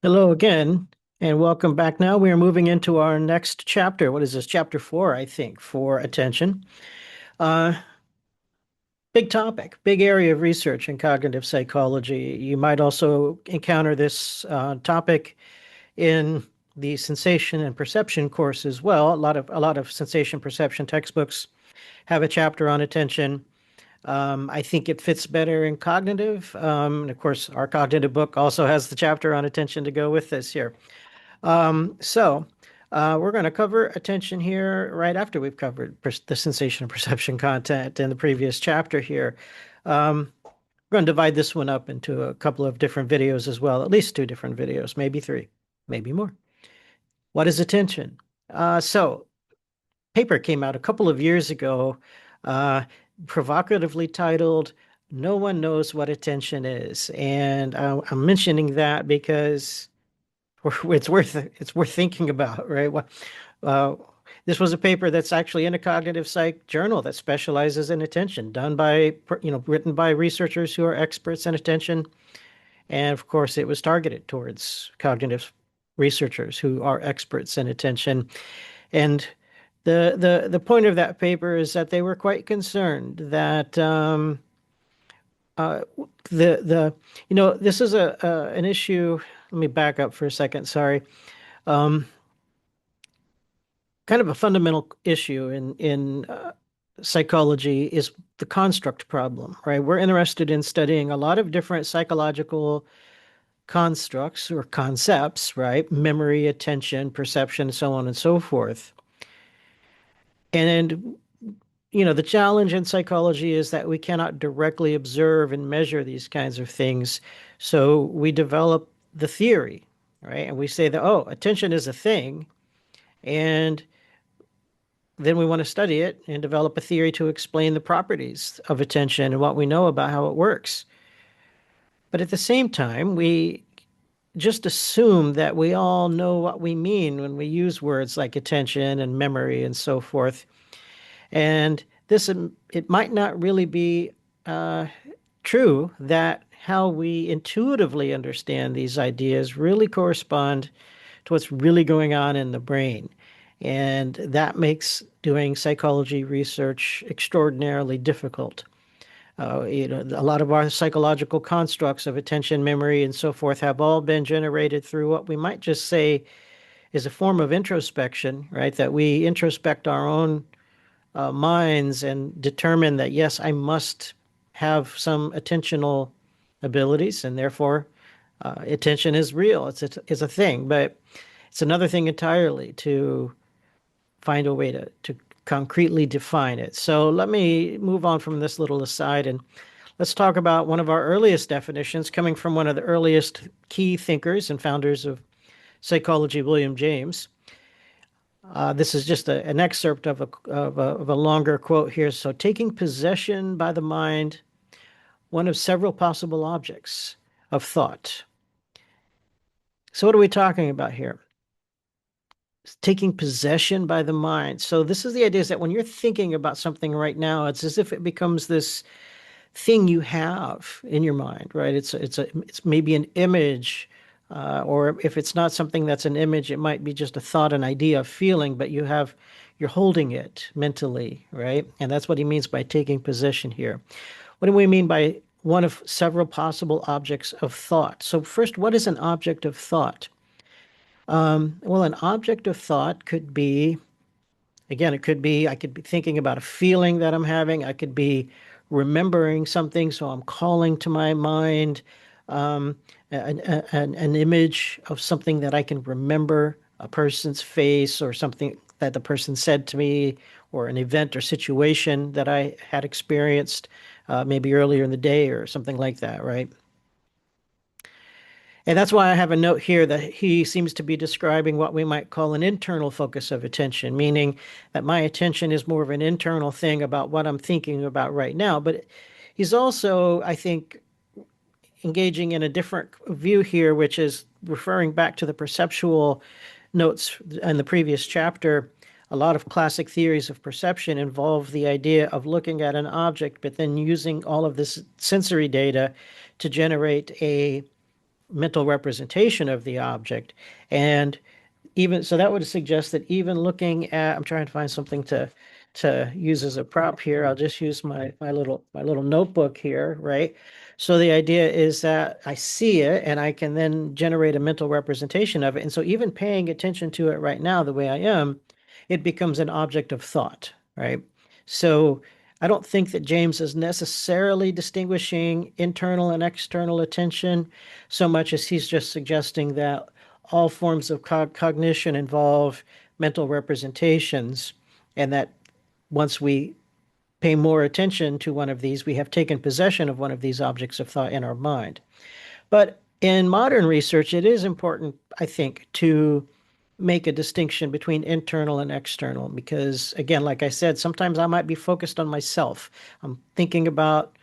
Hello again, and welcome back. Now we are moving into our next chapter. What is this? Chapter four, I think, for attention. Uh, Big topic, big area of research in cognitive psychology. You might also encounter this topic in the sensation and perception course as well. A lot of sensation perception textbooks have a chapter on attention. I think it fits better in cognitive. And of course, our cognitive book also has the chapter on attention to go with this here. We're going to cover attention here right after we've covered the sensation and perception content in the previous chapter here. We're going to divide this one up into a couple of different videos as well, at least two different videos, maybe three, maybe more. What is attention? Paper came out a couple of years ago, uh, provocatively titled, "No One Knows What Attention Is." And I'm mentioning that because it's worth thinking about, right? Uh, this was a paper that's actually in a cognitive psych journal that specializes in attention, done by, written by researchers who are experts in attention. And of course, it was targeted towards cognitive researchers who are experts in attention. And the point of that paper is that they were quite concerned that uh, the this is a an issue. Let me back up for a second. Sorry. Um, Kind of a fundamental issue in psychology is the construct problem, right? We're interested in studying a lot of different psychological constructs or concepts, right? Memory, attention, perception, so on and so forth. And the challenge in psychology is that we cannot directly observe and measure these kinds of things. So we develop the theory, right? And we say that, oh, attention is a thing, and then we want to study it and develop a theory to explain the properties of attention and what we know about how it works. But at the same time, we just assume that we all know what we mean when we use words like attention and memory and so forth. And it might not really be uh, true that how we intuitively understand these ideas really correspond to what's really going on in the brain. And that makes doing psychology research extraordinarily difficult. A lot of our psychological constructs of attention, memory, and so forth have all been generated through what we might just say is a form of introspection, right? That we introspect our own minds and determine that, yes, I must have some attentional abilities, and therefore attention is real. It's a thing, but it's another thing entirely to find a way to concretely define it. So let me move on from this little aside and let's talk about one of our earliest definitions coming from one of the earliest key thinkers and founders of psychology, William James. This is just an excerpt of a longer quote here. So, taking possession by the mind, one of several possible objects of thought. So, what are we talking about here? Taking possession by the mind. So this is the idea is that when you're thinking about something right now, it's as if it becomes this thing you have in your mind, right? It's maybe an image, or if it's not something that's an image, it might be just a thought, an idea, a feeling, but you're holding it mentally, right? And that's what he means by taking possession here. What do we mean by one of several possible objects of thought? So first, what is an object of thought? Well, an object of thought could be, again, I could be thinking about a feeling that I'm having. I could be remembering something, so I'm calling to my mind um, an image of something that I can remember, a person's face or something that the person said to me, or an event or situation that I had experienced maybe earlier in the day or something like that, right? And that's why I have a note here that he seems to be describing what we might call an internal focus of attention, meaning that my attention is more of an internal thing about what I'm thinking about right now. But he's also, I think, engaging in a different view here, which is referring back to the perceptual notes in the previous chapter. A lot of classic theories of perception involve the idea of looking at an object, but then using all of this sensory data to generate mental representation of the object. And even so, that would suggest that even looking at, I'm trying to find something to use as a prop here. I'll just use my little notebook here, right? So the idea is that I see it and I can then generate a mental representation of it. And so even paying attention to it right now, the way I am, it becomes an object of thought, right? So I don't think that James is necessarily distinguishing internal and external attention so much as he's just suggesting that all forms of cognition involve mental representations, and that once we pay more attention to one of these, we have taken possession of one of these objects of thought in our mind. But in modern research, it is important, I think, to make a distinction between internal and external because, again, like I said, sometimes I might be focused on myself. I'm thinking about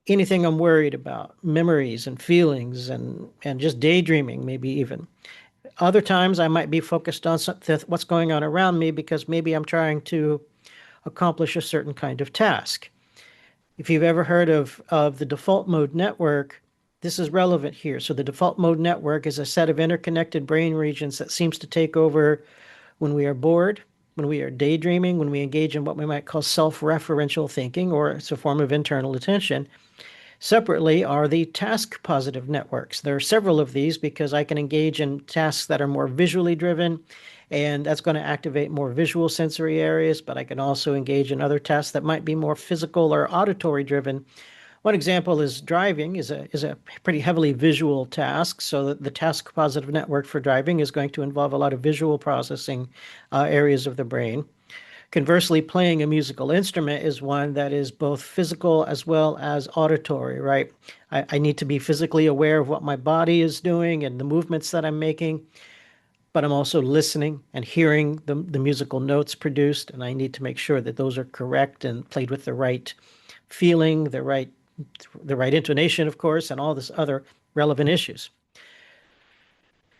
anything I'm worried about, memories and feelings and just daydreaming, maybe even. Other times I might be focused on what's going on around me because maybe I'm trying to accomplish a certain kind of task. If you've ever heard of the default mode network, this is relevant here. So the default mode network is a set of interconnected brain regions that seems to take over when we are bored, when we are daydreaming, when we engage in what we might call self-referential thinking, or it's a form of internal attention. Separately are the task positive networks. There are several of these because I can engage in tasks that are more visually driven, and that's going to activate more visual sensory areas, but I can also engage in other tasks that might be more physical or auditory driven. One example is driving is a pretty heavily visual task, so the task positive network for driving is going to involve a lot of visual processing areas of the brain. Conversely, playing a musical instrument is one that is both physical as well as auditory, right? I need to be physically aware of what my body is doing and the movements that I'm making, but I'm also listening and hearing the musical notes produced, and I need to make sure that those are correct and played with the right feeling, the right intonation, of course, and all this other relevant issues.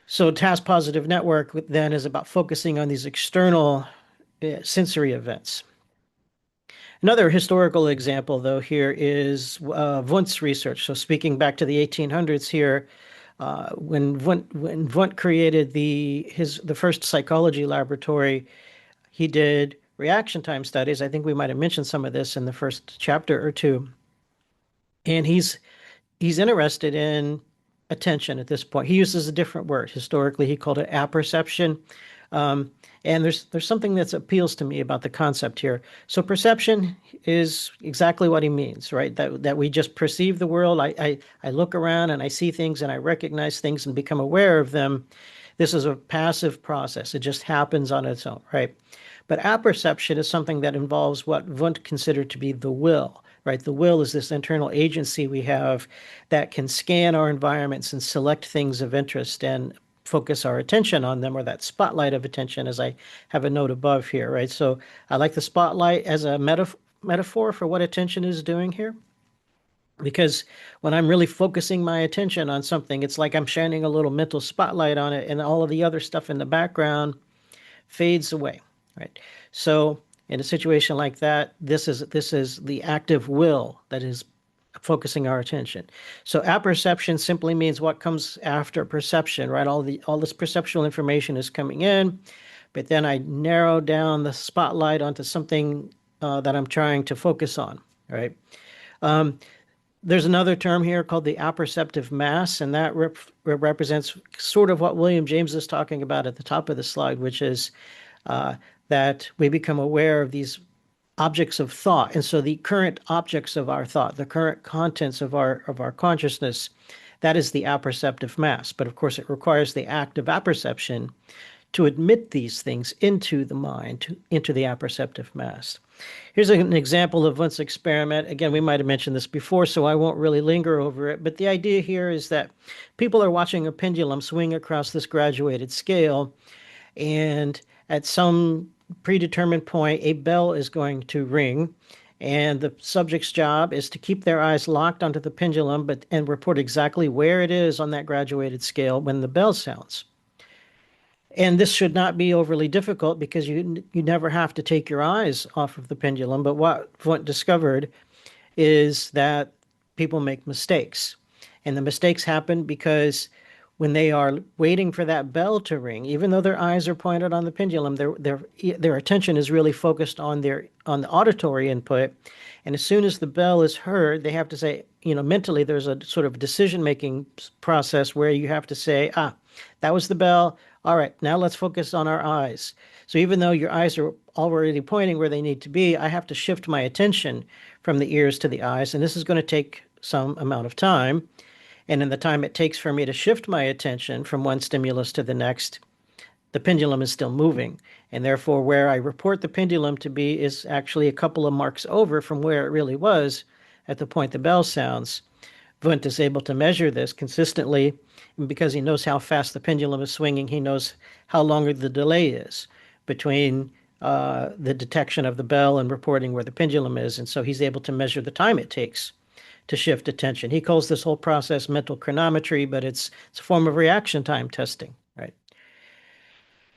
So task positive network then is about focusing on these external sensory events. Another historical example, though, here is Wundt's research. So speaking back to the 1800s here, when Wundt created the first psychology laboratory, he did reaction time studies. I think we might have mentioned some of this in the first chapter or two. And he's interested in attention at this point. He uses a different word. Historically, he called it apperception. And there's something that appeals to me about the concept here. So perception is exactly what he means, right? That we just perceive the world. I look around and I see things and I recognize things and become aware of them. This is a passive process. It just happens on its own, right? But apperception is something that involves what Wundt considered to be the will, right? The will is this internal agency we have that can scan our environments and select things of interest and focus our attention on them, or that spotlight of attention, as I have a note above here, right? So I like the spotlight as a metaphor for what attention is doing here. Because when I'm really focusing my attention on something, it's like I'm shining a little mental spotlight on it, and all of the other stuff in the background fades away, right? So in a situation like that, this is the active will that is focusing our attention. So apperception simply means what comes after perception, right? All this perceptual information is coming in, but then I narrow down the spotlight onto something that I'm trying to focus on, right? There's another term here called the apperceptive mass, and that represents sort of what William James is talking about at the top of the slide, which is that we become aware of these objects of thought. And so the current objects of our thought, the current contents of our consciousness, that is the apperceptive mass. But of course, it requires the act of apperception to admit these things into the mind, into the apperceptive mass. Here's an example of Wundt's experiment. Again, we might have mentioned this before, so I won't really linger over it. But the idea here is that people are watching a pendulum swing across this graduated scale, and at some predetermined point, a bell is going to ring, and the subject's job is to keep their eyes locked onto the pendulum and report exactly where it is on that graduated scale when the bell sounds. And this should not be overly difficult because you never have to take your eyes off of the pendulum. But what Wundt discovered is that people make mistakes. And the mistakes happen because when they are waiting for that bell to ring, even though their eyes are pointed on the pendulum, their attention is really focused on the auditory input. And as soon as the bell is heard, they have to say, mentally, there's a sort of decision-making process where you have to say, that was the bell. All right, now let's focus on our eyes. So even though your eyes are already pointing where they need to be, I have to shift my attention from the ears to the eyes, and this is going to take some amount of time. And in the time it takes for me to shift my attention from one stimulus to the next, the pendulum is still moving. And therefore, where I report the pendulum to be is actually a couple of marks over from where it really was at the point the bell sounds. Wundt is able to measure this consistently, and because he knows how fast the pendulum is swinging, he knows how long the delay is between the detection of the bell and reporting where the pendulum is. And so he's able to measure the time it takes to shift attention. He calls this whole process mental chronometry, but it's a form of reaction time testing, right?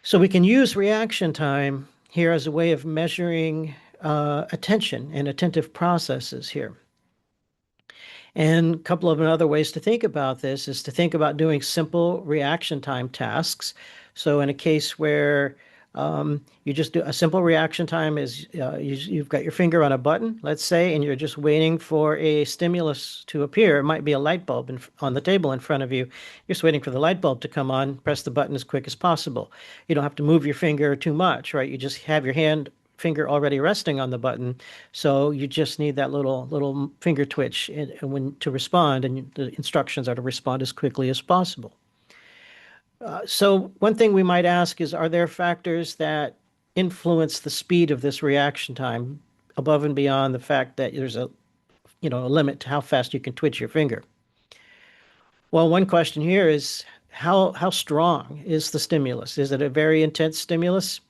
So we can use reaction time here as a way of measuring attention and attentive processes here. And a couple of other ways to think about this is to think about doing simple reaction time tasks. So in a case where you just do a simple reaction time is you've got your finger on a button, let's say, and you're just waiting for a stimulus to appear. It might be a light bulb on the table in front of you. You're just waiting for the light bulb to come on, press the button as quick as possible. You don't have to move your finger too much, right? You just have your finger already resting on the button, so you just need that little finger twitch to respond, and the instructions are to respond as quickly as possible. So one thing we might ask is, are there factors that influence the speed of this reaction time above and beyond the fact that there's a limit to how fast you can twitch your finger? Well, one question here is how strong is the stimulus? Is it a very intense stimulus?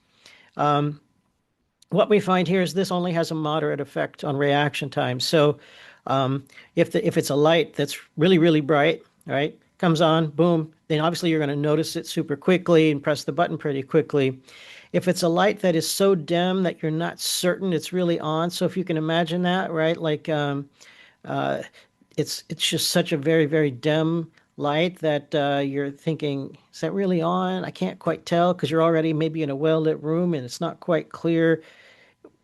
What we find here is this only has a moderate effect on reaction time. So if it's a light that's really, really bright, right, comes on, boom, then obviously you're going to notice it super quickly and press the button pretty quickly. If it's a light that is so dim that you're not certain it's really on, so if you can imagine that, right, like it's just such a very, very dim light that you're thinking, is that really on? I can't quite tell because you're already maybe in a well-lit room and it's not quite clear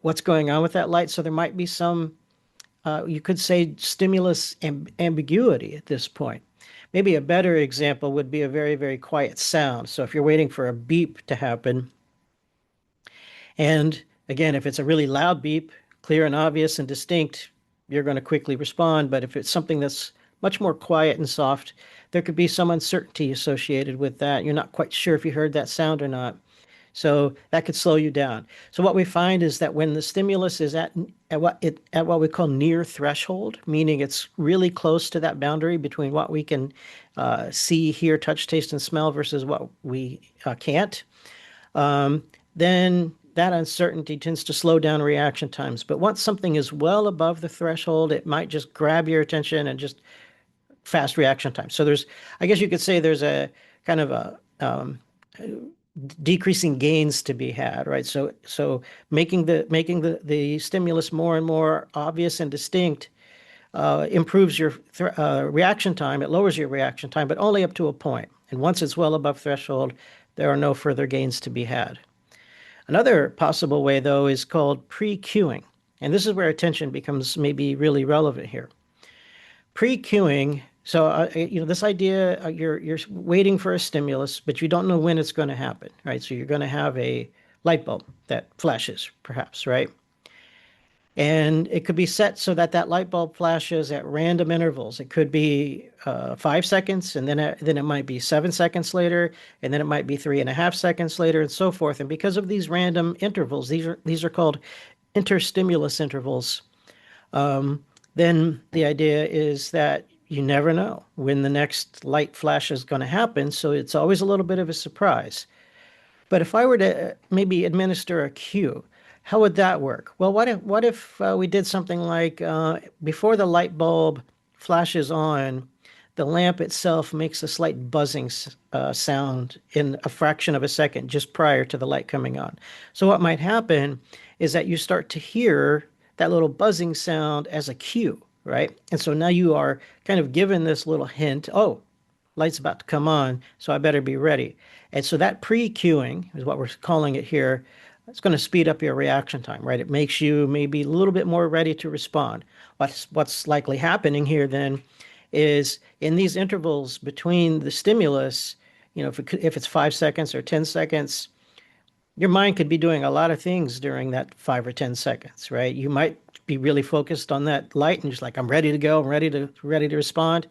what's going on with that light. So there might be some, you could say, stimulus ambiguity at this point. Maybe a better example would be a very, very quiet sound. So if you're waiting for a beep to happen, and again, if it's a really loud beep, clear and obvious and distinct, you're going to quickly respond. But if it's something that's much more quiet and soft, there could be some uncertainty associated with that. You're not quite sure if you heard that sound or not. So that could slow you down. So what we find is that when the stimulus is at what we call near threshold, meaning it's really close to that boundary between what we can see, hear, touch, taste, and smell versus what we can't, then that uncertainty tends to slow down reaction times. But once something is well above the threshold, it might just grab your attention and just fast reaction time. So I guess you could say there's a kind of a decreasing gains to be had, right? So making the stimulus more and more obvious and distinct improves your reaction time. It lowers your reaction time, but only up to a point. And once it's well above threshold, there are no further gains to be had. Another possible way, though, is called pre-cueing. And this is where attention becomes maybe really relevant here. Pre-cueing, so this idea, you're waiting for a stimulus, but you don't know when it's going to happen, right? So you're going to have a light bulb that flashes, perhaps, right? And it could be set so that that light bulb flashes at random intervals. It could be 5 seconds, and then it might be 7 seconds later, and then it might be 3.5 seconds later, and so forth. And because of these random intervals, these are called interstimulus intervals. Then the idea is that you never know when the next light flash is going to happen, so it's always a little bit of a surprise. But if I were to maybe administer a cue, how would that work? Well, what if we did something like before the light bulb flashes on, the lamp itself makes a slight buzzing sound in a fraction of a second just prior to the light coming on. So what might happen is that you start to hear that little buzzing sound as a cue. right? And so now you are kind of given this little hint, oh, light's about to come on, so I better be ready. And so that pre-cueing is what we're calling it here. It's going to speed up your reaction time, right? It makes you maybe a little bit more ready to respond. What's likely happening here then is in these intervals between the stimulus, if it's 5 seconds or 10 seconds, your mind could be doing a lot of things during that 5 or 10 seconds, right? You might be really focused on that light and just like, I'm ready to go, I'm ready to respond.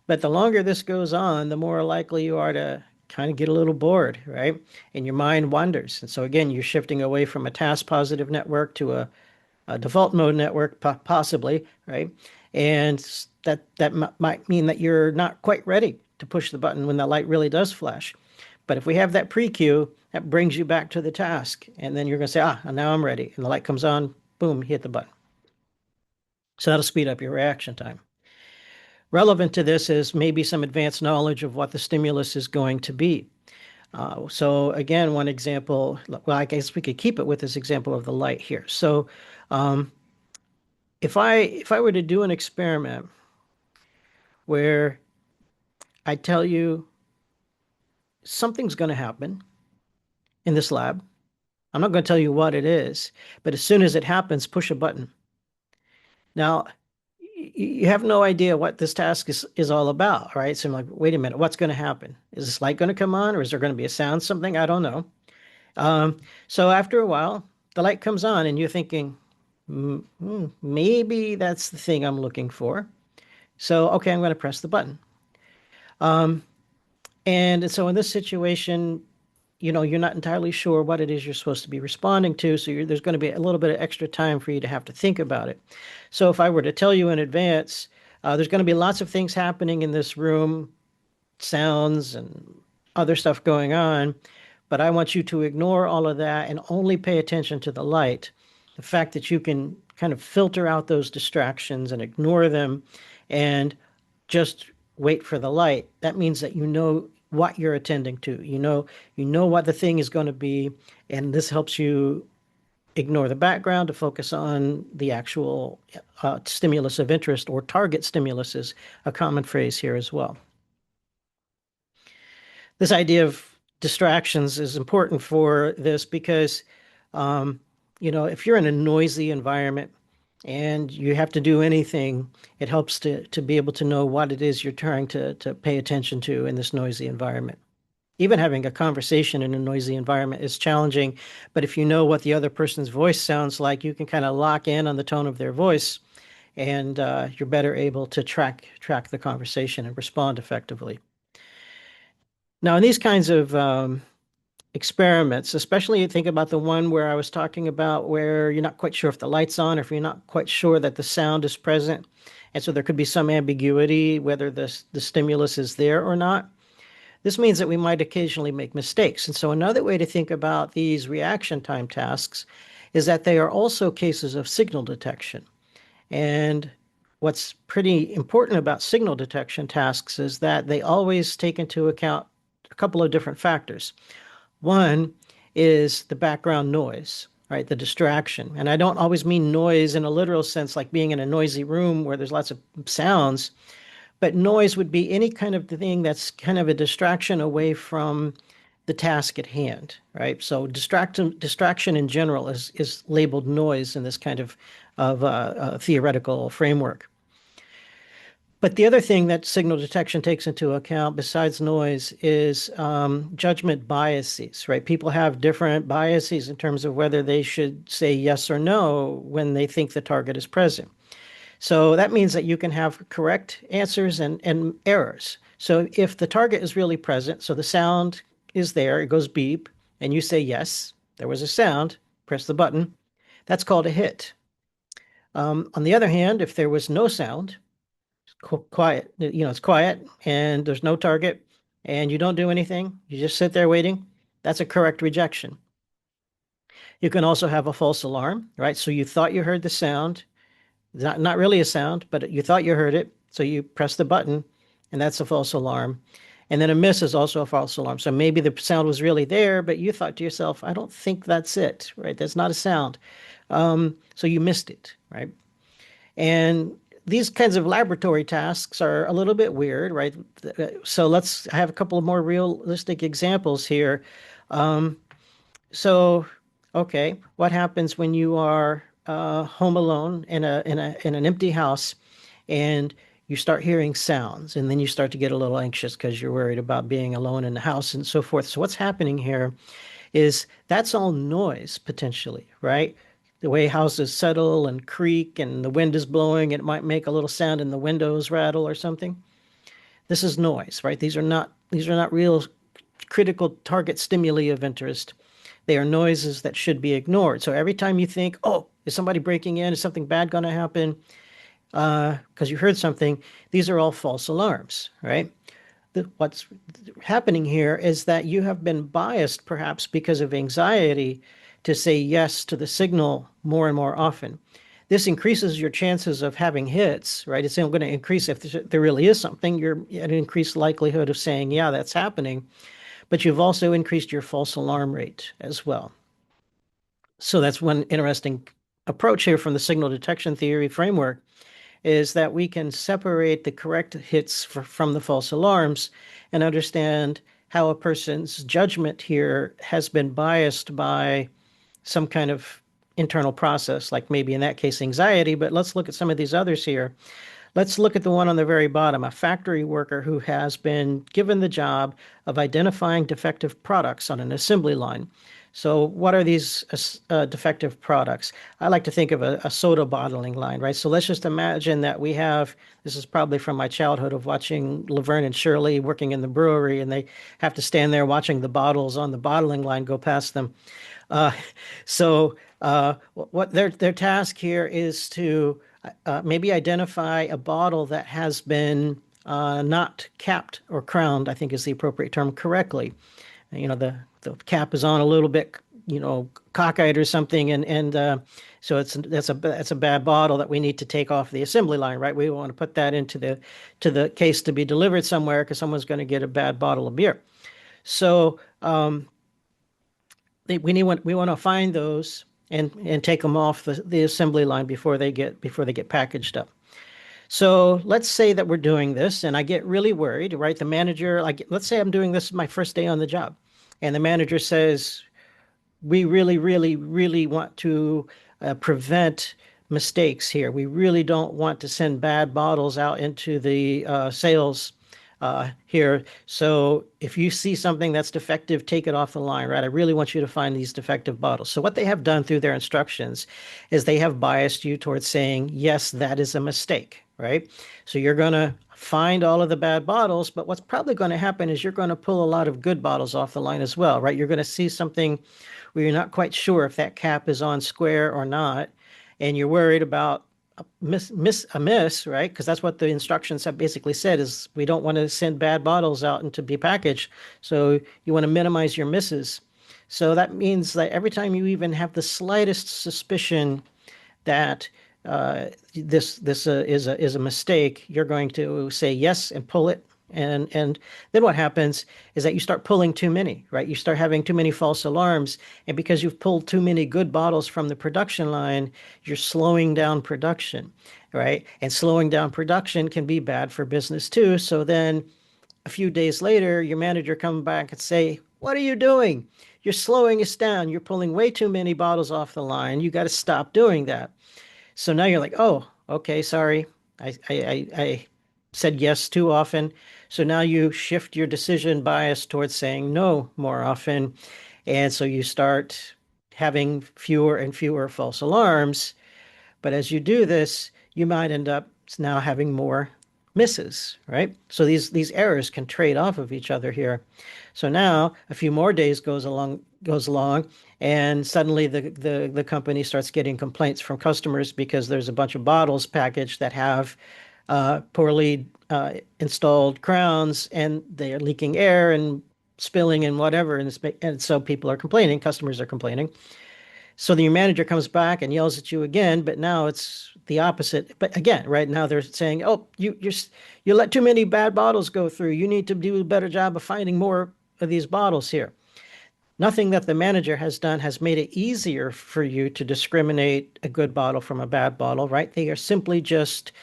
But the longer this goes on, the more likely you are to kind of get a little bored, right? And your mind wanders. And so again, you're shifting away from a task positive network to a default mode network, possibly, right? And that might mean that you're not quite ready to push the button when the light really does flash. But if we have that pre-cue, that brings you back to the task. And then you're going to say, now I'm ready. And the light comes on, boom, hit the button. So that'll speed up your reaction time. Relevant to this is maybe some advanced knowledge of what the stimulus is going to be. So again, one example, well, I guess we could keep it with this example of the light here. So if I were to do an experiment where I tell you something's going to happen in this lab, I'm not going to tell you what it is, but as soon as it happens, push a button. Now, you have no idea what this task is all about, right? So I'm like, wait a minute, what's going to happen? Is this light going to come on, or is there going to be a sound, something? I don't know. So after a while, the light comes on, and you're thinking, maybe that's the thing I'm looking for. So, okay, I'm going to press the button. And so in this situation, you're not entirely sure what it is you're supposed to be responding to. So there's going to be a little bit of extra time for you to have to think about it. So if I were to tell you in advance, there's going to be lots of things happening in this room, sounds and other stuff going on, but I want you to ignore all of that and only pay attention to the light. The fact that you can kind of filter out those distractions and ignore them and just wait for the light, that means that you know what you're attending to. You know what the thing is going to be, and this helps you ignore the background to focus on the actual stimulus of interest, or target stimulus is a common phrase here as well. This idea of distractions is important for this because, if you're in a noisy environment and you have to do anything, it helps to be able to know what it is you're trying to pay attention to in this noisy environment. Even having a conversation in a noisy environment is challenging, but if you know what the other person's voice sounds like, you can kind of lock in on the tone of their voice, and you're better able to track the conversation and respond effectively. Now, in these kinds of experiments, especially think about the one where I was talking about where you're not quite sure if the light's on, or if you're not quite sure that the sound is present. And so there could be some ambiguity whether the stimulus is there or not. This means that we might occasionally make mistakes. And so another way to think about these reaction time tasks is that they are also cases of signal detection. And what's pretty important about signal detection tasks is that they always take into account a couple of different factors. One is the background noise, right? The distraction. And I don't always mean noise in a literal sense, like being in a noisy room where there's lots of sounds, but noise would be any kind of thing that's kind of a distraction away from the task at hand, right? So distraction in general is labeled noise in this kind of theoretical framework. But the other thing that signal detection takes into account besides noise is judgment biases, right? People have different biases in terms of whether they should say yes or no when they think the target is present. So that means that you can have correct answers and errors. So if the target is really present, so the sound is there, it goes beep, and you say yes, there was a sound, press the button, that's called a hit. On the other hand, if there was no sound, quiet, it's quiet and there's no target and you don't do anything, you just sit there waiting, that's a correct rejection. You can also have a false alarm, right? So you thought you heard the sound, not really a sound, but you thought you heard it, so you press the button, and that's a false alarm. And then a miss is also a false alarm. So maybe the sound was really there, but you thought to yourself, I don't think that's it, right? That's not a sound. So you missed it, right? And these kinds of laboratory tasks are a little bit weird, right? So let's have a couple of more realistic examples here. Um, so, okay, what happens when you are home alone in an empty house, and you start hearing sounds, and then you start to get a little anxious because you're worried about being alone in the house and so forth. So what's happening here is that's all noise potentially, right? The way houses settle and creak and the wind is blowing, it might make a little sound and the windows rattle or something. This is noise, right? These are not real critical target stimuli of interest. They are noises that should be ignored. So every time you think, oh, is somebody breaking in? Is something bad going to happen? Because you heard something, these are all false alarms, right? What's happening here is that you have been biased, perhaps because of anxiety, to say yes to the signal more and more often. This increases your chances of having hits, right? It's going to increase if there really is something, you're at an increased likelihood of saying, yeah, that's happening. But you've also increased your false alarm rate as well. So that's one interesting approach here from the signal detection theory framework, is that we can separate the correct hits from the false alarms and understand how a person's judgment here has been biased by some kind of internal process, like maybe in that case anxiety. But let's look at some of these others here. Let's look at the one on the very bottom, a factory worker who has been given the job of identifying defective products on an assembly line. So what are these defective products? I like to think of a soda bottling line, right? So let's just imagine that we have, this is probably from my childhood of watching Laverne and Shirley working in the brewery, and they have to stand there watching the bottles on the bottling line go past them. Uh, what their task here is to maybe identify a bottle that has been not capped or crowned, I think is the appropriate term, correctly. You know, the cap is on a little bit, cockeyed or something, and so that's a bad bottle that we need to take off the assembly line, right? We want to put that into the case to be delivered somewhere because someone's going to get a bad bottle of beer. So we want to find those and take them off the assembly line before they get packaged up. So let's say that we're doing this and I get really worried, right? The manager, like, let's say I'm doing this my first day on the job, and the manager says, we really, really, really want to prevent mistakes here. We really don't want to send bad bottles out into the sales here. So if you see something that's defective, take it off the line, right? I really want you to find these defective bottles. So what they have done through their instructions is they have biased you towards saying, yes, that is a mistake, right? So you're going to find all of the bad bottles, but what's probably going to happen is you're going to pull a lot of good bottles off the line as well, right? You're going to see something where you're not quite sure if that cap is on square or not, and you're worried about a miss, right? Because that's what the instructions have basically said, is we don't want to send bad bottles out and to be packaged. So you want to minimize your misses. So that means that every time you even have the slightest suspicion that this is a mistake, you're going to say yes and pull it. And then what happens is that you start pulling too many, right? You start having too many false alarms. And because you've pulled too many good bottles from the production line, you're slowing down production, right? And slowing down production can be bad for business too. So then a few days later, your manager comes back and say, what are you doing? You're slowing us down. You're pulling way too many bottles off the line. You got to stop doing that. So now you're like, oh, okay, sorry. I said yes too often. So now you shift your decision bias towards saying no more often. And so you start having fewer and fewer false alarms. But as you do this, you might end up now having more misses, right? So these errors can trade off of each other here. So now a few more days goes along, and suddenly the company starts getting complaints from customers because there's a bunch of bottles packaged that have poorly installed crowns, and they are leaking air and spilling and whatever, and so people are complaining, customers are complaining. So the manager comes back and yells at you again, but now it's the opposite. But again, right now they're saying, "Oh, you let too many bad bottles go through. You need to do a better job of finding more of these bottles here." Nothing that the manager has done has made it easier for you to discriminate a good bottle from a bad bottle, right? They are simply just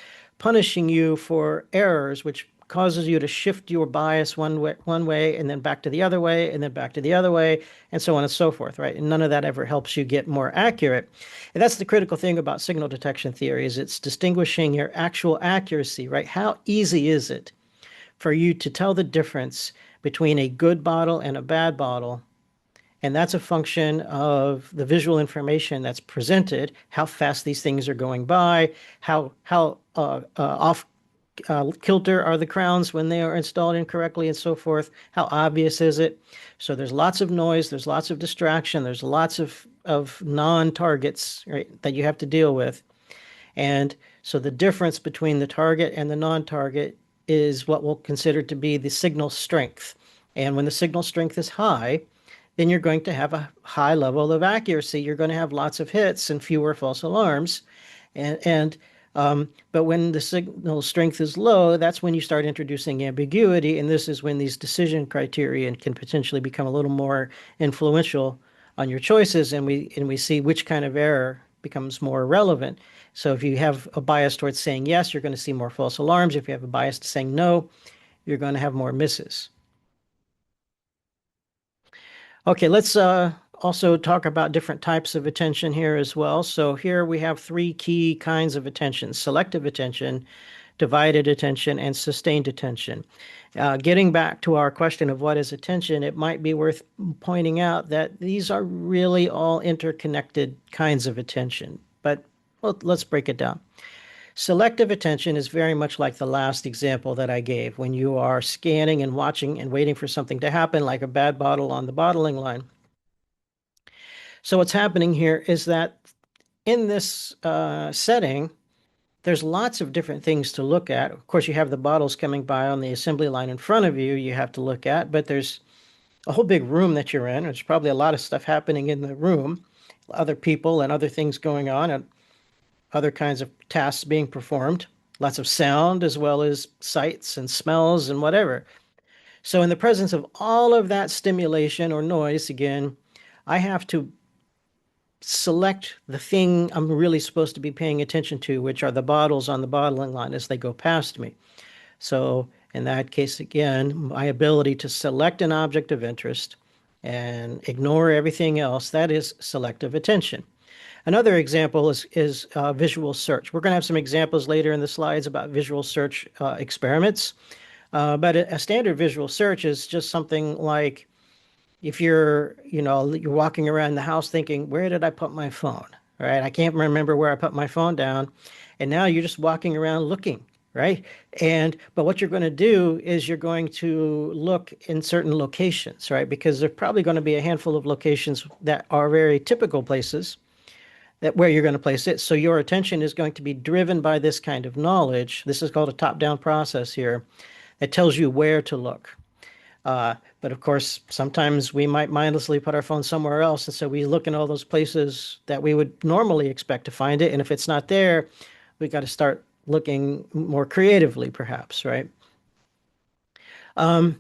punishing you for errors, which causes you to shift your bias one way and then back to the other way and then back to the other way and so on and so forth, right? And none of that ever helps you get more accurate. And that's the critical thing about signal detection theory is it's distinguishing your actual accuracy, right? How easy is it for you to tell the difference between a good bottle and a bad bottle? And that's a function of the visual information that's presented, how fast these things are going by, how off kilter are the crowns when they are installed incorrectly and so forth, how obvious is it? So there's lots of noise, there's lots of distraction, there's lots of non-targets, right, that you have to deal with. And so the difference between the target and the non-target is what we'll consider to be the signal strength. And when the signal strength is high, then you're going to have a high level of accuracy. You're going to have lots of hits and fewer false alarms. But when the signal strength is low, that's when you start introducing ambiguity. And this is when these decision criteria can potentially become a little more influential on your choices. And we see which kind of error becomes more relevant. So if you have a bias towards saying yes, you're going to see more false alarms. If you have a bias to saying no, you're going to have more misses. Okay, let's also talk about different types of attention here as well. So here we have three key kinds of attention: selective attention, divided attention, and sustained attention. Getting back to our question of what is attention, it might be worth pointing out that these are really all interconnected kinds of attention. But well, let's break it down. Selective attention is very much like the last example that I gave, when you are scanning and watching and waiting for something to happen, like a bad bottle on the bottling line. So what's happening here is that in this setting, there's lots of different things to look at. Of course, you have the bottles coming by on the assembly line in front of you, you have to look at, but there's a whole big room that you're in. There's probably a lot of stuff happening in the room, other people and other things going on, and other kinds of tasks being performed, lots of sound as well as sights and smells and whatever. So in the presence of all of that stimulation or noise, again, I have to select the thing I'm really supposed to be paying attention to, which are the bottles on the bottling line as they go past me. So in that case, again, my ability to select an object of interest and ignore everything else, that is selective attention. Another example is visual search. We're going to have some examples later in the slides about visual search experiments. But a standard visual search is just something like if you're walking around the house thinking, where did I put my phone? Right? I can't remember where I put my phone down. And now you're just walking around looking, right? But what you're going to do is you're going to look in certain locations, right? Because there's probably going to be a handful of locations that are very typical places where you're going to place it. So your attention is going to be driven by this kind of knowledge. This is called a top-down process here that tells you where to look. But of course, sometimes we might mindlessly put our phone somewhere else. And so we look in all those places that we would normally expect to find it. And if it's not there, we got to start looking more creatively, perhaps, right? When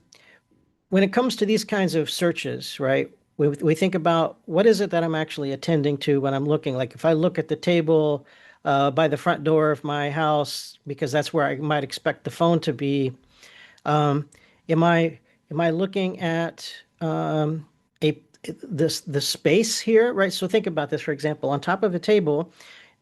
it comes to these kinds of searches, right, we think about what is it that I'm actually attending to when I'm looking. Like if I look at the table by the front door of my house, because that's where I might expect the phone to be, am I looking at the space here, right? So think about this, for example, on top of a table,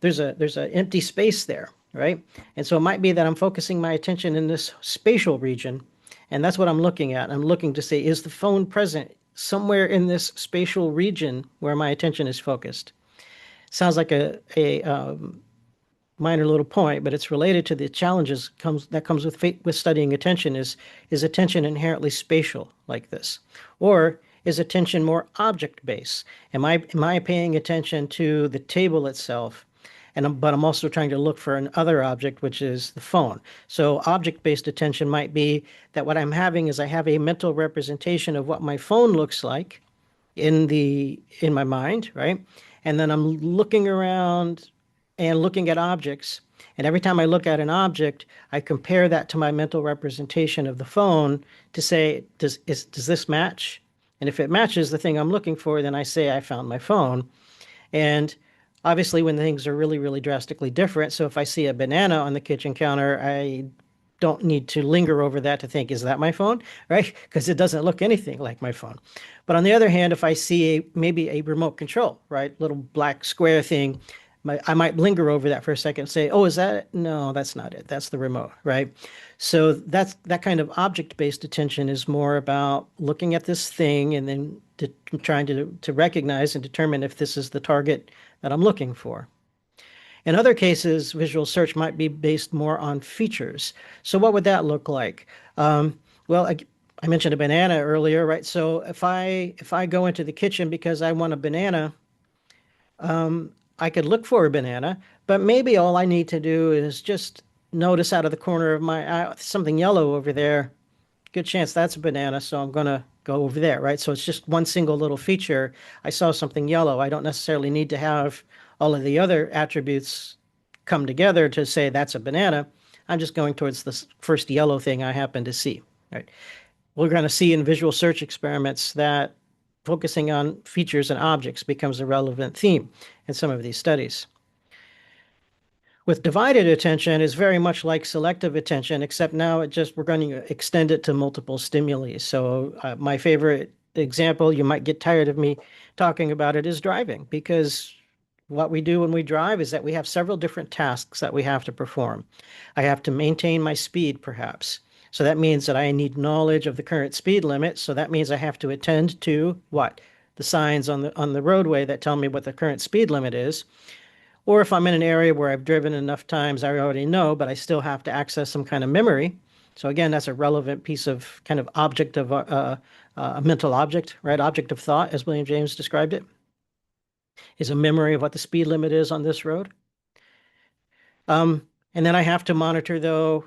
there's an empty space there, right? And so it might be that I'm focusing my attention in this spatial region, and that's what I'm looking at. I'm looking to see, is the phone present somewhere in this spatial region where my attention is focused? Sounds like a minor little point, but it's related to the challenges that comes with studying attention. Is attention inherently spatial like this, or is attention more object-based? Am I paying attention to the table itself, but I'm also trying to look for another object, which is the phone. So object-based attention might be that what I'm having is I have a mental representation of what my phone looks like in my mind, right? And then I'm looking around and looking at objects. And every time I look at an object, I compare that to my mental representation of the phone to say, does this match? And if it matches the thing I'm looking for, then I say I found my phone. And Obviously, when things are really, really drastically different. So if I see a banana on the kitchen counter, I don't need to linger over that to think, is that my phone? Right? Because it doesn't look anything like my phone. But on the other hand, if I see maybe a remote control, right, little black square thing, I might linger over that for a second and say, oh, is that it? No, that's not it. That's the remote, right? So that kind of object-based attention is more about looking at this thing and then trying to recognize and determine if this is the target that I'm looking for. In other cases, visual search might be based more on features. So what would that look like? Well, I mentioned a banana earlier, right? So if I go into the kitchen because I want a banana, I could look for a banana, but maybe all I need to do is just notice out of the corner of my eye something yellow over there. Good chance that's a banana, so I'm gonna go over there, right? So it's just one single little feature. I saw something yellow. I don't necessarily need to have all of the other attributes come together to say that's a banana. I'm just going towards the first yellow thing I happen to see, right? We're going to see in visual search experiments that focusing on features and objects becomes a relevant theme in some of these studies. With divided attention is very much like selective attention, except now we're going to extend it to multiple stimuli. So my favorite example, you might get tired of me talking about it, is driving, because what we do when we drive is that we have several different tasks that we have to perform. I have to maintain my speed, perhaps. So that means that I need knowledge of the current speed limit. So that means I have to attend to what? The signs on the roadway that tell me what the current speed limit is. Or if I'm in an area where I've driven enough times, I already know, but I still have to access some kind of memory. So again, that's a relevant piece of kind of object of a mental object, right? Object of thought, as William James described it, is a memory of what the speed limit is on this road. And then I have to monitor, though,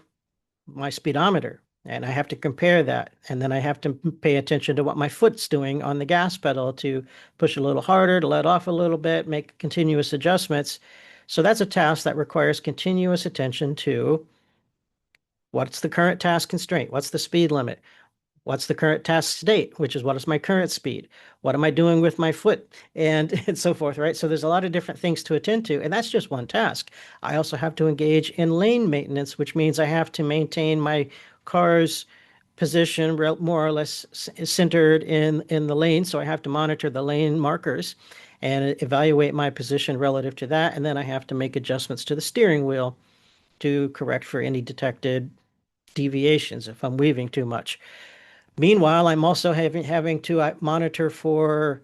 my speedometer, and I have to compare that. And then I have to pay attention to what my foot's doing on the gas pedal to push a little harder, to let off a little bit, make continuous adjustments. So that's a task that requires continuous attention to what's the current task constraint? What's the speed limit? What's the current task state, which is what is my current speed? What am I doing with my foot? And so forth, right? So there's a lot of different things to attend to, and that's just one task. I also have to engage in lane maintenance, which means I have to maintain my car's position more or less centered in the lane. So I have to monitor the lane markers and evaluate my position relative to that. And then I have to make adjustments to the steering wheel to correct for any detected deviations if I'm weaving too much. Meanwhile, I'm also having to monitor for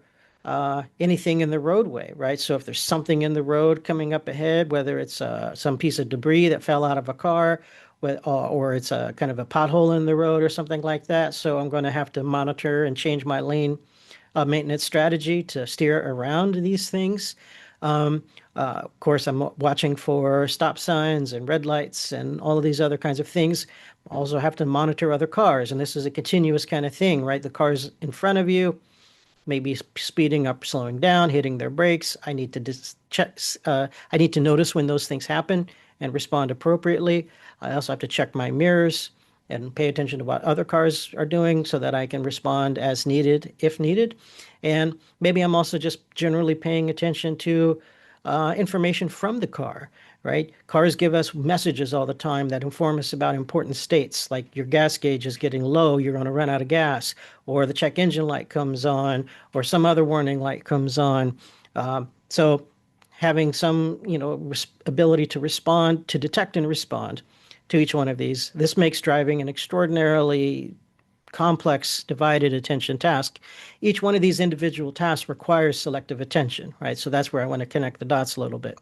anything in the roadway, right? So if there's something in the road coming up ahead, whether it's some piece of debris that fell out of a car, or it's a kind of a pothole in the road or something like that. So I'm going to have to monitor and change my lane maintenance strategy to steer around these things. Of course, I'm watching for stop signs and red lights and all of these other kinds of things. Also have to monitor other cars, and this is a continuous kind of thing, right? The cars in front of you, maybe speeding up, slowing down, hitting their brakes. I need to check. I need to notice when those things happen and respond appropriately. I also have to check my mirrors and pay attention to what other cars are doing so that I can respond as needed, if needed. And maybe I'm also just generally paying attention to information from the car, right? Cars give us messages all the time that inform us about important states, like your gas gauge is getting low, you're going to run out of gas, or the check engine light comes on, or some other warning light comes on. So having some, ability to respond, to detect and respond to each one of these, this makes driving an extraordinarily complex divided attention task. Each one of these individual tasks requires selective attention, right? So that's where I want to connect the dots a little bit.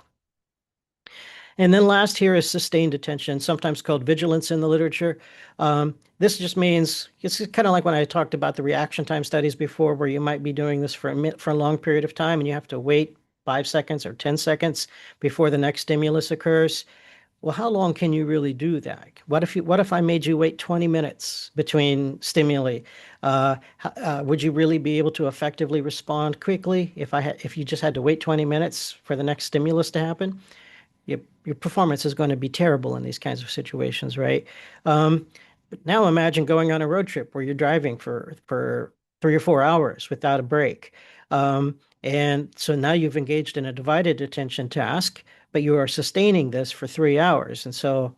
And then last here is sustained attention, sometimes called vigilance in the literature. This just means it's kind of like when I talked about the reaction time studies before, where you might be doing this for a long period of time, and you have to wait 5 seconds or 10 seconds before the next stimulus occurs. Well, how long can you really do that? What if I made you wait 20 minutes between stimuli? Would you really be able to effectively respond quickly if you just had to wait 20 minutes for the next stimulus to happen? Your performance is going to be terrible in these kinds of situations, right? But now imagine going on a road trip where you're driving for 3 or 4 hours without a break. And so now you've engaged in a divided attention task, but you are sustaining this for 3 hours. And so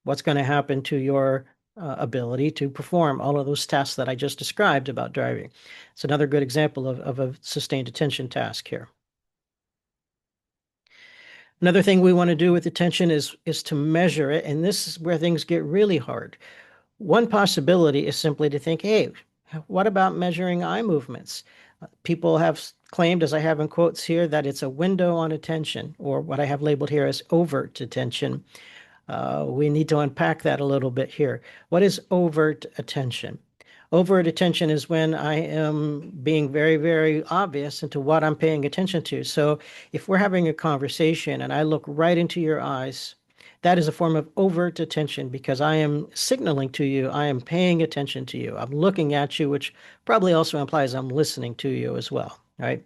what's going to happen to your ability to perform all of those tasks that I just described about driving? It's another good example of a sustained attention task here. Another thing we want to do with attention is to measure it, and this is where things get really hard. One possibility is simply to think, hey, what about measuring eye movements? People have claimed, as I have in quotes here, that it's a window on attention, or what I have labeled here as overt attention. We need to unpack that a little bit here. What is overt attention? Overt attention is when I am being very, very obvious into what I'm paying attention to. So if we're having a conversation and I look right into your eyes, that is a form of overt attention because I am signaling to you, I am paying attention to you. I'm looking at you, which probably also implies I'm listening to you as well, right?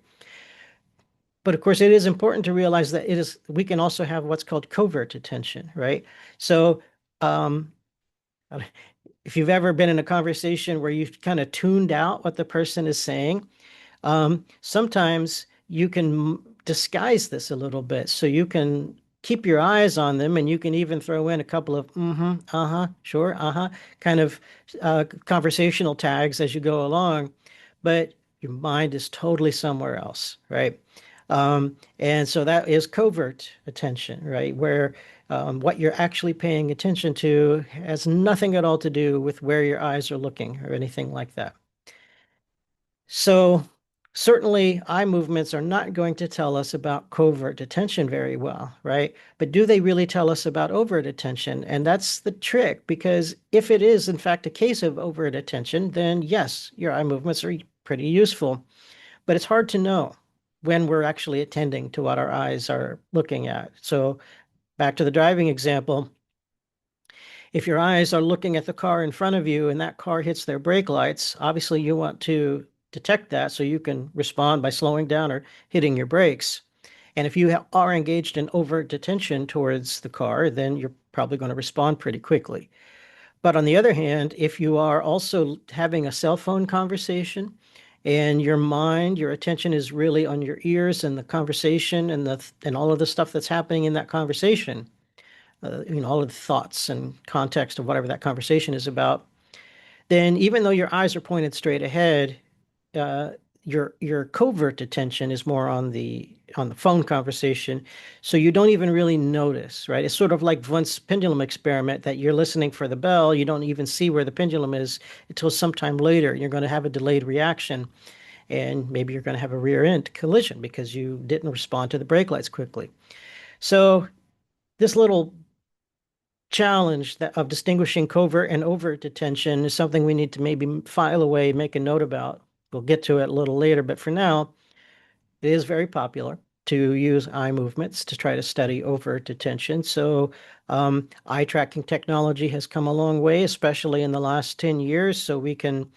But of course, it is important to realize that we can also have what's called covert attention, right? So, um, if you've ever been in a conversation where you've kind of tuned out what the person is saying, sometimes you can disguise this a little bit. So you can keep your eyes on them and you can even throw in a couple of mm-hmm, uh-huh, sure, uh-huh, kind of conversational tags as you go along, but your mind is totally somewhere else, right? And so that is covert attention, right? Where what you're actually paying attention to has nothing at all to do with where your eyes are looking or anything like that. So certainly eye movements are not going to tell us about covert attention very well, right? But do they really tell us about overt attention? And that's the trick, because if it is in fact a case of overt attention, then yes, your eye movements are pretty useful. But it's hard to know when we're actually attending to what our eyes are looking at. So back to the driving example, if your eyes are looking at the car in front of you and that car hits their brake lights, obviously you want to detect that so you can respond by slowing down or hitting your brakes. And if you are engaged in overt attention towards the car, then you're probably going to respond pretty quickly. But on the other hand, if you are also having a cell phone conversation and your mind, your attention is really on your ears and the conversation and all of the stuff that's happening in that conversation, all of the thoughts and context of whatever that conversation is about, then even though your eyes are pointed straight ahead, uh, your covert attention is more on the phone conversation, so you don't even really notice, right? It's sort of like Wundt's pendulum experiment that you're listening for the bell, you don't even see where the pendulum is until sometime later. You're going to have a delayed reaction, and maybe you're going to have a rear end collision because you didn't respond to the brake lights quickly. So this little challenge of distinguishing covert and overt attention is something we need to maybe file away, make a note about. We'll get to it a little later, but for now, it is very popular to use eye movements to try to study overt attention. So eye tracking technology has come a long way, especially in the last 10 years. So we can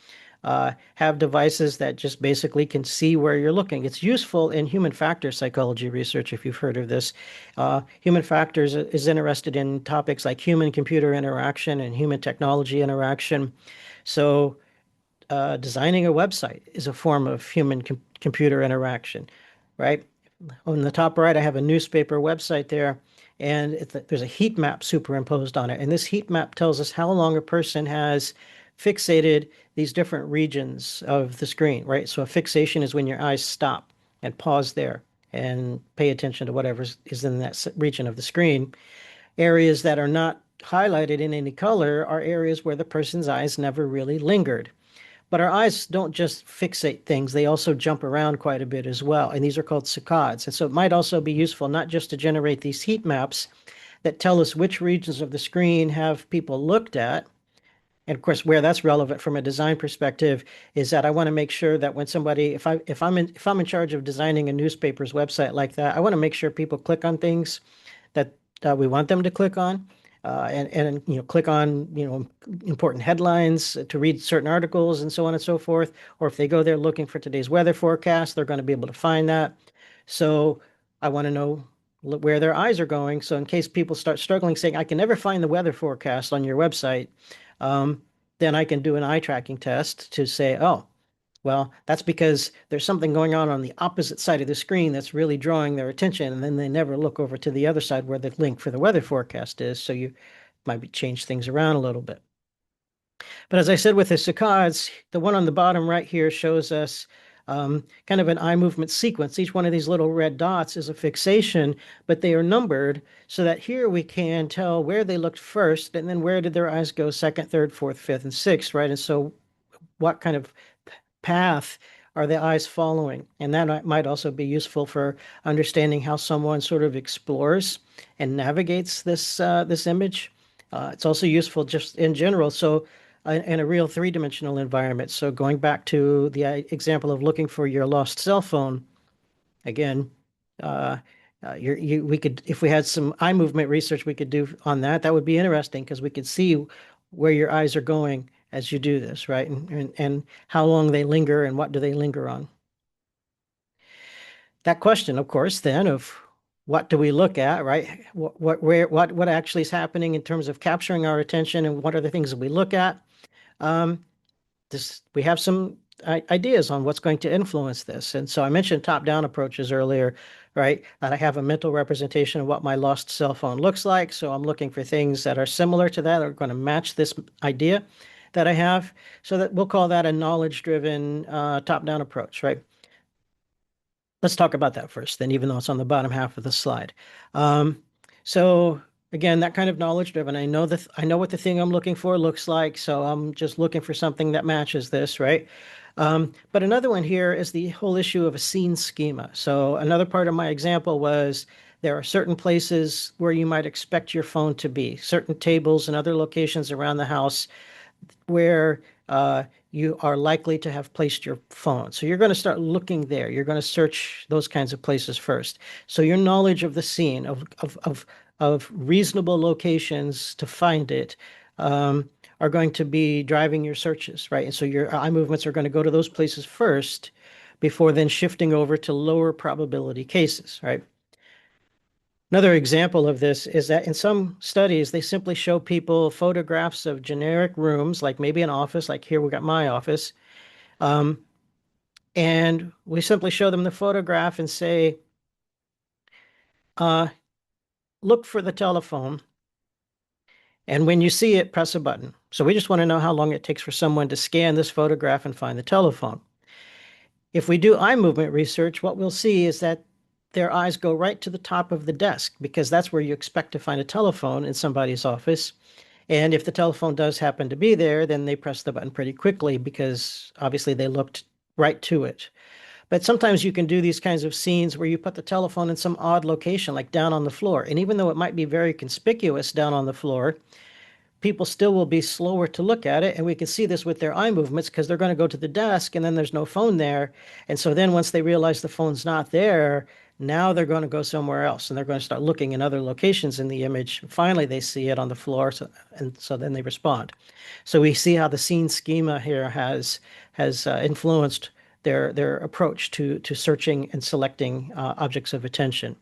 have devices that just basically can see where you're looking. It's useful in human factor psychology research, if you've heard of this. Human factors is interested in topics like human-computer interaction and human technology interaction. So designing a website is a form of human-computer interaction, right? On the top right, I have a newspaper website there, and there's a heat map superimposed on it. And this heat map tells us how long a person has fixated these different regions of the screen, right? So a fixation is when your eyes stop and pause there and pay attention to whatever is in that region of the screen. Areas that are not highlighted in any color are areas where the person's eyes never really lingered. But our eyes don't just fixate things, they also jump around quite a bit as well. And these are called saccades. And so it might also be useful not just to generate these heat maps that tell us which regions of the screen have people looked at. And of course, where that's relevant from a design perspective is that I want to make sure that when somebody, if I'm in charge of designing a newspaper's website like that, I want to make sure people click on things that we want them to click on. And click on important headlines to read certain articles and so on and so forth. Or if they go there looking for today's weather forecast, they're going to be able to find that. So I want to know where their eyes are going. So in case people start struggling, saying, I can never find the weather forecast on your website, then I can do an eye tracking test to say, oh, Well, that's because there's something going on the opposite side of the screen that's really drawing their attention, and then they never look over to the other side where the link for the weather forecast is. So you might change things around a little bit. But as I said with the saccades, the one on the bottom right here shows us kind of an eye movement sequence. Each one of these little red dots is a fixation, but they are numbered so that here we can tell where they looked first and then where did their eyes go second, third, fourth, fifth, and sixth, right? And so what kind of path are the eyes following? And that might also be useful for understanding how someone sort of explores and navigates this image. It's also useful just in general. So in a real three-dimensional environment. So going back to the example of looking for your lost cell phone, again, we could, if we had some eye movement research we could do on that, that would be interesting because we could see where your eyes are going as you do this, right? And how long they linger and what do they linger on. That question, of course, then of what do we look at, right? What actually is happening in terms of capturing our attention and what are the things that we look at? We have some ideas on what's going to influence this. And so I mentioned top-down approaches earlier, right? That I have a mental representation of what my lost cell phone looks like. So I'm looking for things that are similar to that, are going to match this idea that I have. So that we'll call that a knowledge-driven top-down approach, right? Let's talk about that first, then, even though it's on the bottom half of the slide. So again, that kind of knowledge driven. I know what the thing I'm looking for looks like, so I'm just looking for something that matches this, right? But another one here is the whole issue of a scene schema. So another part of my example was there are certain places where you might expect your phone to be, certain tables and other locations around the house where you are likely to have placed your phone. So you're going to start looking there. You're going to search those kinds of places first. So your knowledge of the scene, of reasonable locations to find it, are going to be driving your searches, right? And so your eye movements are going to go to those places first before then shifting over to lower probability cases, right? Another example of this is that in some studies, they simply show people photographs of generic rooms, like maybe an office, like here we got my office. And we simply show them the photograph and say, look for the telephone. And when you see it, press a button. So we just want to know how long it takes for someone to scan this photograph and find the telephone. If we do eye movement research, what we'll see is that their eyes go right to the top of the desk because that's where you expect to find a telephone in somebody's office. And if the telephone does happen to be there, then they press the button pretty quickly because obviously they looked right to it. But sometimes you can do these kinds of scenes where you put the telephone in some odd location, like down on the floor. And even though it might be very conspicuous down on the floor, people still will be slower to look at it. And we can see this with their eye movements because they're going to go to the desk and then there's no phone there. And so then once they realize the phone's not there, now they're going to go somewhere else and they're going to start looking in other locations in the image. Finally, they see it on the floor, and so then they respond. So we see how the scene schema here has influenced their approach to searching and selecting objects of attention.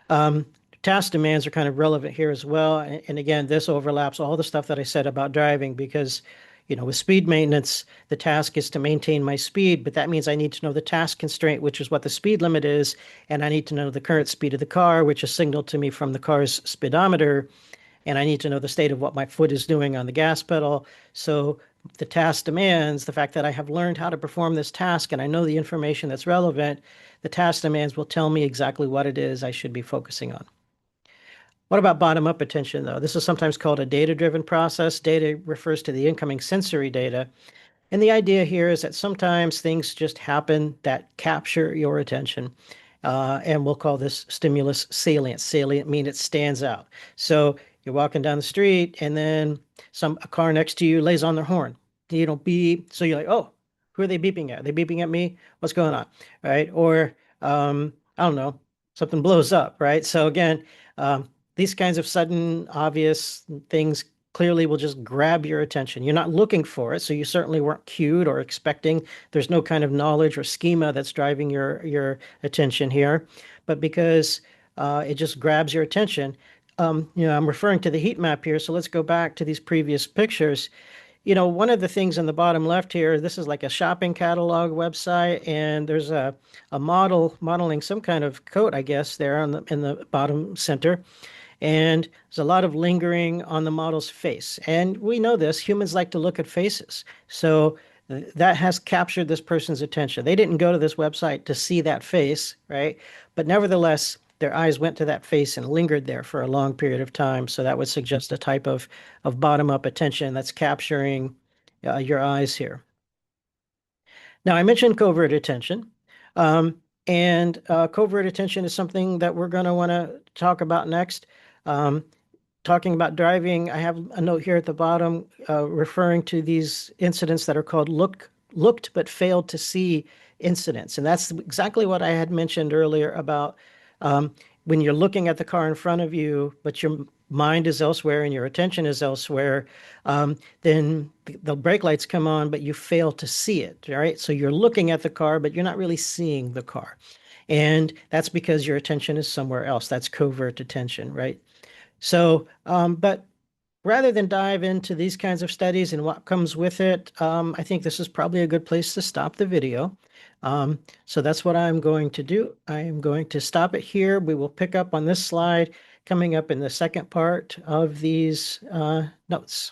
Task demands are kind of relevant here as well. And again, this overlaps all the stuff that I said about driving because, with speed maintenance, the task is to maintain my speed, but that means I need to know the task constraint, which is what the speed limit is, and I need to know the current speed of the car, which is signaled to me from the car's speedometer, and I need to know the state of what my foot is doing on the gas pedal. So the task demands the fact that I have learned how to perform this task and I know the information that's relevant. The task demands will tell me exactly what it is I should be focusing on. What about bottom-up attention, though? This is sometimes called a data-driven process. Data refers to the incoming sensory data. And the idea here is that sometimes things just happen that capture your attention. And we'll call this stimulus salient. Salient means it stands out. So you're walking down the street and then a car next to you lays on their horn. Beep. So you're like, oh, who are they beeping at? Are they beeping at me? What's going on? Right? Or, I don't know, something blows up, right? So again, these kinds of sudden, obvious things clearly will just grab your attention. You're not looking for it, so you certainly weren't cued or expecting. There's no kind of knowledge or schema that's driving your attention here. But because it just grabs your attention, I'm referring to the heat map here, so let's go back to these previous pictures. one of the things in the bottom left here, this is like a shopping catalog website, and there's a model modeling some kind of coat, I guess, there on the in the bottom center. And there's a lot of lingering on the model's face. And we know this, humans like to look at faces. So that has captured this person's attention. They didn't go to this website to see that face, right? But nevertheless, their eyes went to that face and lingered there for a long period of time. So that would suggest a type of bottom-up attention that's capturing your eyes here. Now, I mentioned covert attention. And covert attention is something that we're going to want to talk about next. Um, Talking about driving, I have a note here at the bottom referring to these incidents that are called looked but failed to see incidents. And that's exactly what I had mentioned earlier about when you're looking at the car in front of you, but your mind is elsewhere and your attention is elsewhere, then the brake lights come on, but you fail to see it, right? So you're looking at the car, but you're not really seeing the car. And that's because your attention is somewhere else. That's covert attention, right? So, but rather than dive into these kinds of studies and what comes with it, I think this is probably a good place to stop the video. So that's what I'm going to do. I am going to stop it here. We will pick up on this slide coming up in the second part of these notes.